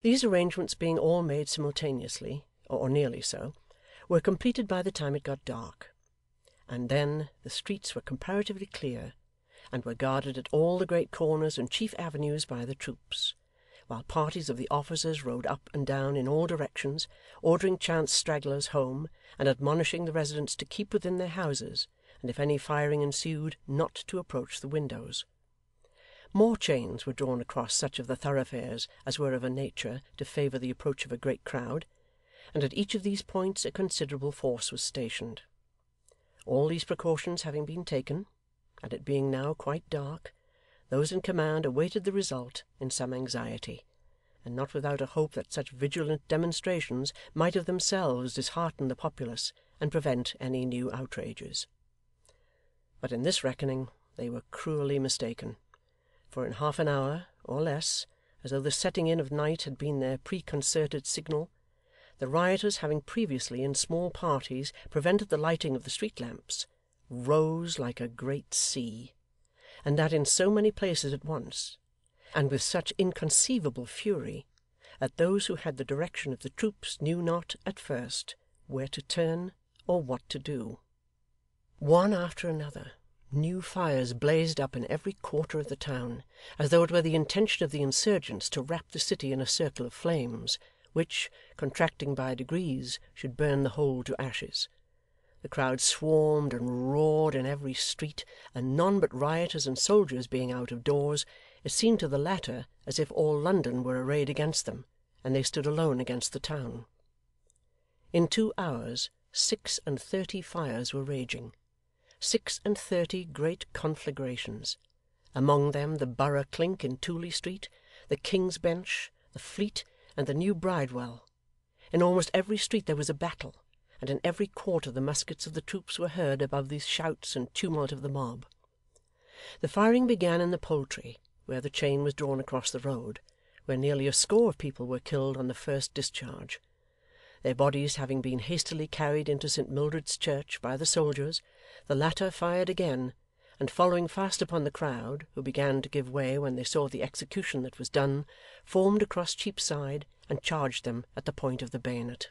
These arrangements being all made simultaneously, or nearly so, were completed by the time it got dark, and then the streets were comparatively clear, and were guarded at all the great corners and chief avenues by the troops, while parties of the officers rode up and down in all directions, ordering chance stragglers home, and admonishing the residents to keep within their houses, and if any firing ensued, not to approach the windows. More chains were drawn across such of the thoroughfares as were of a nature to favour the approach of a great crowd, and at each of these points a considerable force was stationed. All these precautions having been taken, and it being now quite dark, those in command awaited the result in some anxiety, and not without a hope that such vigilant demonstrations might of themselves dishearten the populace and prevent any new outrages. But in this reckoning they were cruelly mistaken, for in half an hour, or less, as though the setting in of night had been their preconcerted signal, the rioters, having previously in small parties prevented the lighting of the street lamps, rose like a great sea, and that in so many places at once, and with such inconceivable fury, that those who had the direction of the troops knew not, at first, where to turn or what to do. One after another, new fires blazed up in every quarter of the town, as though it were the intention of the insurgents to wrap the city in a circle of flames, which, contracting by degrees, should burn the whole to ashes. The crowd swarmed and roared in every street, and none but rioters and soldiers being out of doors, it seemed to the latter as if all London were arrayed against them, and they stood alone against the town. In 2 hours 36 fires were raging, 36 great conflagrations, among them the Borough Clink in Tooley Street, the King's Bench, the Fleet, and the New Bridewell. In almost every street there was a battle, and in every quarter the muskets of the troops were heard above the shouts and tumult of the mob. The firing began in the Poultry, where the chain was drawn across the road, where nearly a score of people were killed on the first discharge. Their bodies having been hastily carried into St Mildred's Church by the soldiers, the latter fired again, and following fast upon the crowd, who began to give way when they saw the execution that was done, formed across Cheapside and charged them at the point of the bayonet.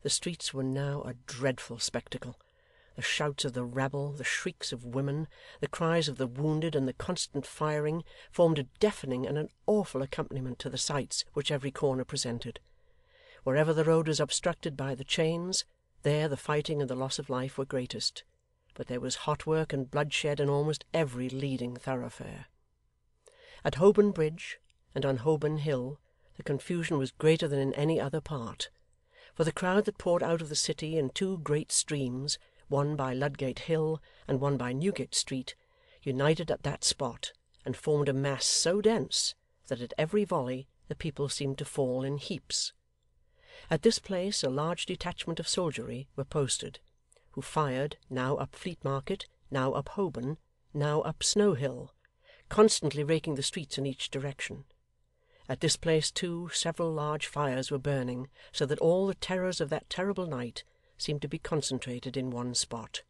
The streets were now a dreadful spectacle. The shouts of the rabble, the shrieks of women, the cries of the wounded, and the constant firing, formed a deafening and an awful accompaniment to the sights which every corner presented. Wherever the road was obstructed by the chains, there the fighting and the loss of life were greatest, but there was hot work and bloodshed in almost every leading thoroughfare. At Holborn Bridge and on Holborn Hill the confusion was greater than in any other part, for the crowd that poured out of the city in 2 great streams, one by Ludgate Hill and one by Newgate Street, united at that spot, and formed a mass so dense that at every volley the people seemed to fall in heaps. At this place a large detachment of soldiery were posted, who fired, now up Fleet Market, now up Holborn, now up Snow Hill, constantly raking the streets in each direction. At this place, too, several large fires were burning, so that all the terrors of that terrible night seemed to be concentrated in one spot.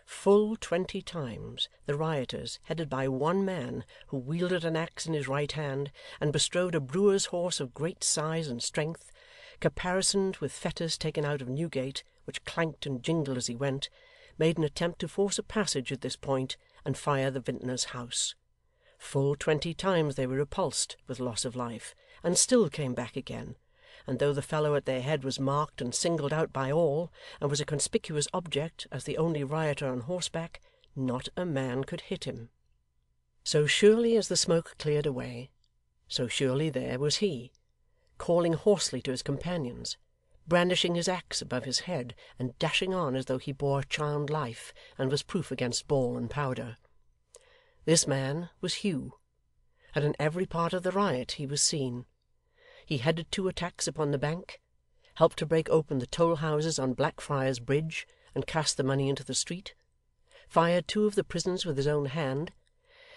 Full 20 times the rioters, headed by one man who wielded an axe in his right hand, and bestrode a brewer's horse of great size and strength, caparisoned with fetters taken out of Newgate, which clanked and jingled as he went, made an attempt to force a passage at this point and fire the vintner's house. Full 20 times they were repulsed with loss of life, and still came back again, and though the fellow at their head was marked and singled out by all, and was a conspicuous object as the only rioter on horseback, not a man could hit him. So surely as the smoke cleared away, so surely there was he, calling hoarsely to his companions, brandishing his axe above his head, and dashing on as though he bore charmed life, and was proof against ball and powder. This man was Hugh, and in every part of the riot he was seen. He headed 2 attacks upon the Bank, helped to break open the toll houses on Blackfriars Bridge and cast the money into the street, fired 2 of the prisons with his own hand,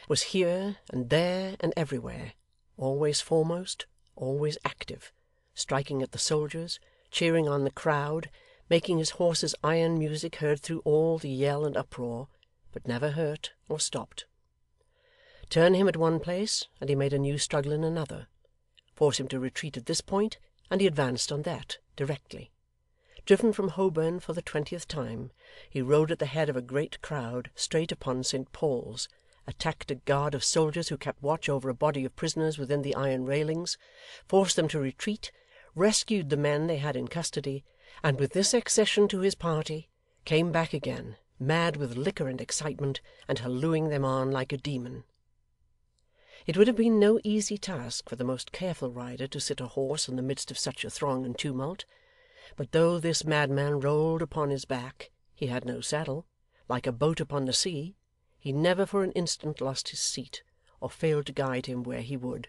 was here and there and everywhere, always foremost, always active, striking at the soldiers, cheering on the crowd, making his horse's iron music heard through all the yell and uproar, but never hurt or stopped. Turn him at one place, and he made a new struggle in another, force him to retreat at this point, and he advanced on that, directly. Driven from Holborn for the 20th time, he rode at the head of a great crowd straight upon St. Paul's, attacked a guard of soldiers who kept watch over a body of prisoners within the iron railings, forced them to retreat, rescued the men they had in custody, and with this accession to his party, came back again, mad with liquor and excitement, and hallooing them on like a demon. It would have been no easy task for the most careful rider to sit a horse in the midst of such a throng and tumult, but though this madman rolled upon his back, he had no saddle. Like a boat upon the sea, he never for an instant lost his seat, or failed to guide him where he would.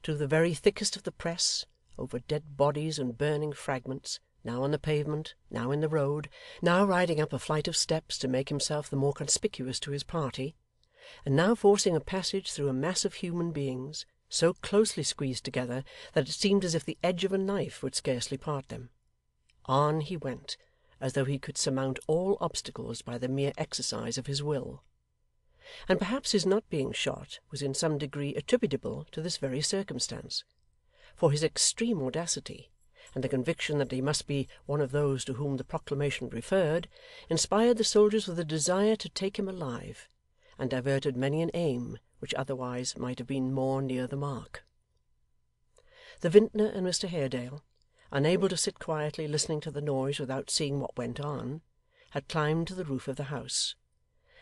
Through the very thickest of the press, over dead bodies and burning fragments, now on the pavement, now in the road, now riding up a flight of steps to make himself the more conspicuous to his party, and now forcing a passage through a mass of human beings, so closely squeezed together that it seemed as if the edge of a knife would scarcely part them. On he went, as though he could surmount all obstacles by the mere exercise of his will. And perhaps his not being shot was in some degree attributable to this very circumstance, for his extreme audacity, and the conviction that he must be one of those to whom the proclamation referred, inspired the soldiers with a desire to take him alive, and diverted many an aim which otherwise might have been more near the mark. The vintner and Mr Haredale, unable to sit quietly listening to the noise without seeing what went on, had climbed to the roof of the house,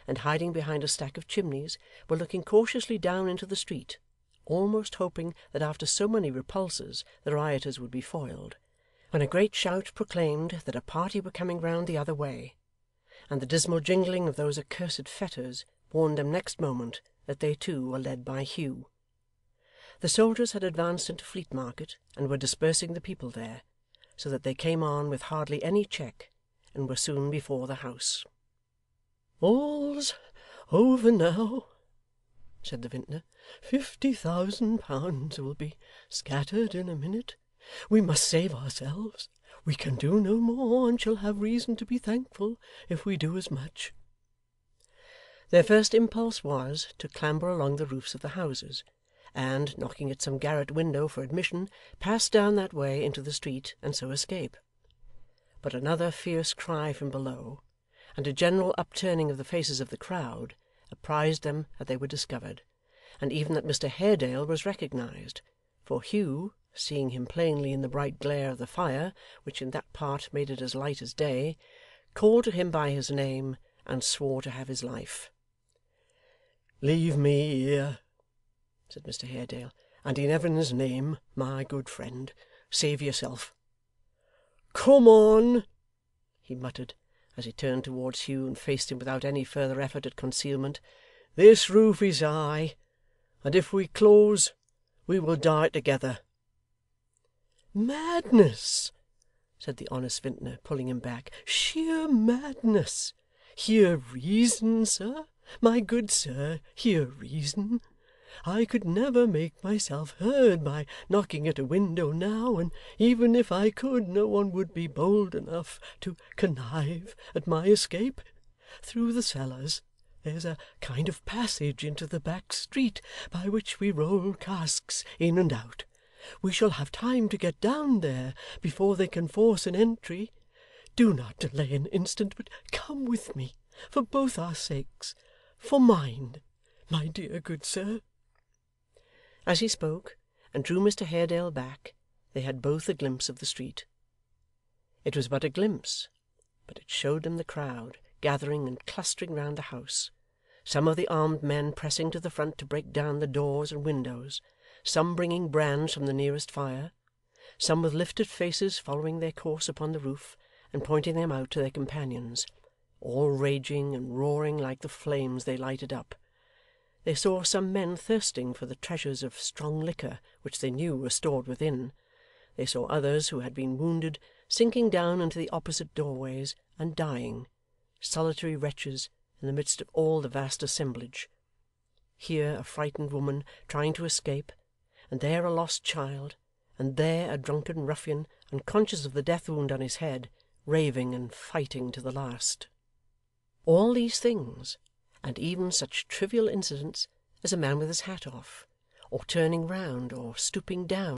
and hiding behind a stack of chimneys, were looking cautiously down into the street, almost hoping that after so many repulses the rioters would be foiled, when a great shout proclaimed that a party were coming round the other way, and the dismal jingling of those accursed fetters warned them next moment that they too were led by Hugh. The soldiers had advanced into Fleet Market, and were dispersing the people there, so that they came on with hardly any check, and were soon before the house. 'All's over now,' said the vintner. 50,000 pounds will be scattered in a minute. We must save ourselves. We can do no more, and shall have reason to be thankful if we do as much.' Their first impulse was, to clamber along the roofs of the houses, and, knocking at some garret window for admission, pass down that way into the street, and so escape. But another fierce cry from below, and a general upturning of the faces of the crowd, apprised them that they were discovered, and even that Mr Haredale was recognized, for Hugh, seeing him plainly in the bright glare of the fire, which in that part made it as light as day, called to him by his name, and swore to have his life. 'Leave me here,' said Mr Haredale, 'and in Heaven's name, my good friend, save yourself.' 'Come on,' he muttered, as he turned towards Hugh and faced him without any further effort at concealment. 'This roof is high, and if we close, we will die together.' 'Madness!' said the honest vintner, pulling him back. 'Sheer madness! Hear reason, sir. My good sir, hear reason. I could never make myself heard by knocking at a window now, and even if I could, no one would be bold enough to connive at my escape. Through the cellars there's a kind of passage into the back street, by which we roll casks in and out. We shall have time to get down there before they can force an entry. Do not delay an instant, but come with me, for both our sakes, for mine, my dear good sir.' As he spoke, and drew Mr Haredale back, they had both a glimpse of the street. It was but a glimpse, but it showed them the crowd gathering and clustering round the house, some of the armed men pressing to the front to break down the doors and windows, some bringing brands from the nearest fire, some with lifted faces following their course upon the roof, and pointing them out to their companions, all raging and roaring like the flames they lighted up. They saw some men thirsting for the treasures of strong liquor which they knew were stored within. They saw others who had been wounded, sinking down into the opposite doorways, and dying, solitary wretches in the midst of all the vast assemblage. Here a frightened woman trying to escape, and there a lost child, and there a drunken ruffian, unconscious of the death wound on his head, raving and fighting to the last. All these things, and even such trivial incidents as a man with his hat off, or turning round, or stooping down.